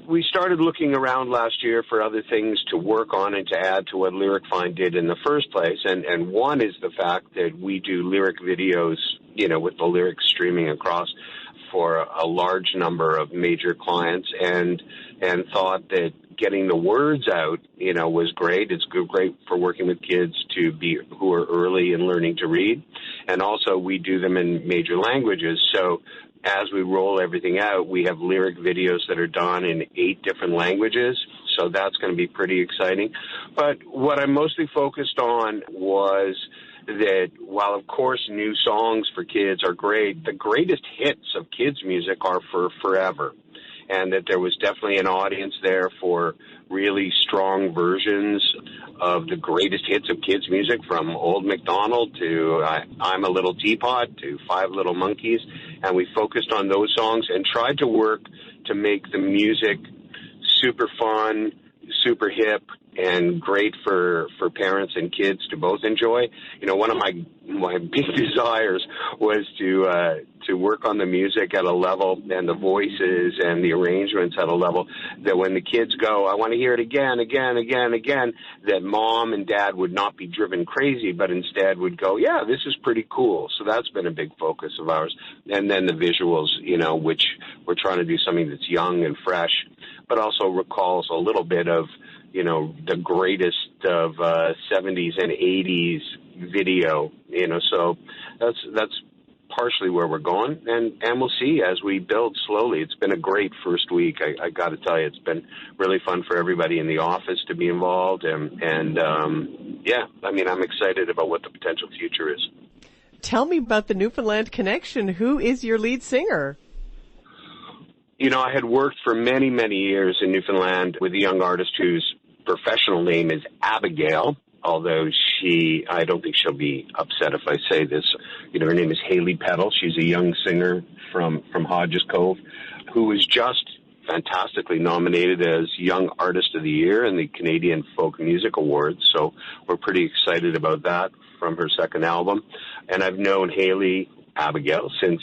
we started looking around last year for other things to work on and to add to what LyricFind did in the first place. And one is the fact that we do lyric videos, with the lyrics streaming across for a large number of major clients, and thought that getting the words out, was great. It's great for working with kids who are early in learning to read. And also we do them in major languages. So as we roll everything out, we have lyric videos that are done in 8 different languages. So that's going to be pretty exciting. But what I'm mostly focused on was that while, of course, new songs for kids are great, the greatest hits of kids' music are for forever. And that there was definitely an audience there for really strong versions of the greatest hits of kids' music, from Old MacDonald to I'm a Little Teapot to Five Little Monkeys. And we focused on those songs and tried to work to make the music super fun, super hip, and great for parents and kids to both enjoy. One of my big desires was to work on the music at a level, and the voices and the arrangements at a level that when the kids go, I want to hear it again, that mom and dad would not be driven crazy, but instead would go, yeah, this is pretty cool. So that's been a big focus of ours. And then the visuals, which we're trying to do something that's young and fresh, but also recalls a little bit of, the greatest of 70s and 80s video, so that's partially where we're going, and we'll see as we build slowly. It's been a great first week. I got to tell you, it's been really fun for everybody in the office to be involved, and I'm excited about what the potential future is. Tell me about the Newfoundland connection. Who is your lead singer? I had worked for many, many years in Newfoundland with a young artist whose professional name is Abigail, although I don't think she'll be upset if I say this. Her name is Haley Peddle. She's a young singer from Hodges Cove who was just fantastically nominated as Young Artist of the Year in the Canadian Folk Music Awards. So we're pretty excited about that from her second album. And I've known Abigail since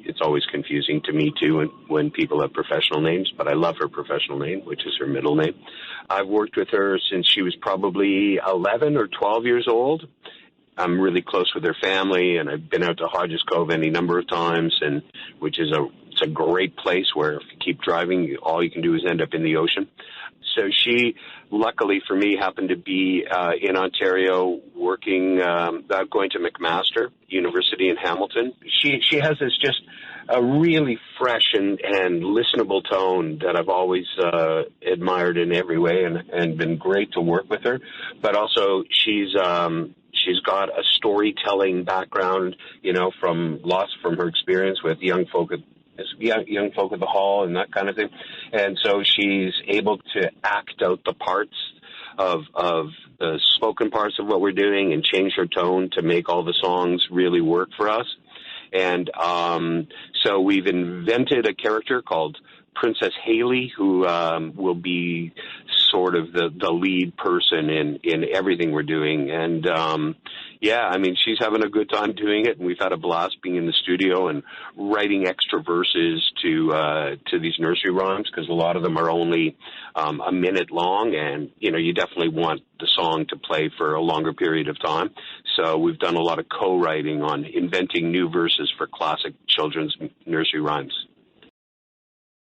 it's always confusing to me, too, when people have professional names, but I love her professional name, which is her middle name. I've worked with her since she was probably 11 or 12 years old. I'm really close with her family, and I've been out to Hodges Cove any number of times, and which is it's a great place where if you keep driving, all you can do is end up in the ocean. So she, luckily for me, happened to be in Ontario working, going to McMaster University in Hamilton. She has this just a really fresh and listenable tone that I've always admired in every way, and been great to work with her. But also she's got a storytelling background, from her experience with young folk at the Hall and that kind of thing. And so she's able to act out the parts of the spoken parts of what we're doing and change her tone to make all the songs really work for us. And so we've invented a character called Princess Haley, who will be sort of the lead person in everything we're doing. And she's having a good time doing it, and we've had a blast being in the studio and writing extra verses to these nursery rhymes, because a lot of them are only a minute long, and you definitely want the song to play for a longer period of time. So we've done a lot of co-writing on inventing new verses for classic children's nursery rhymes.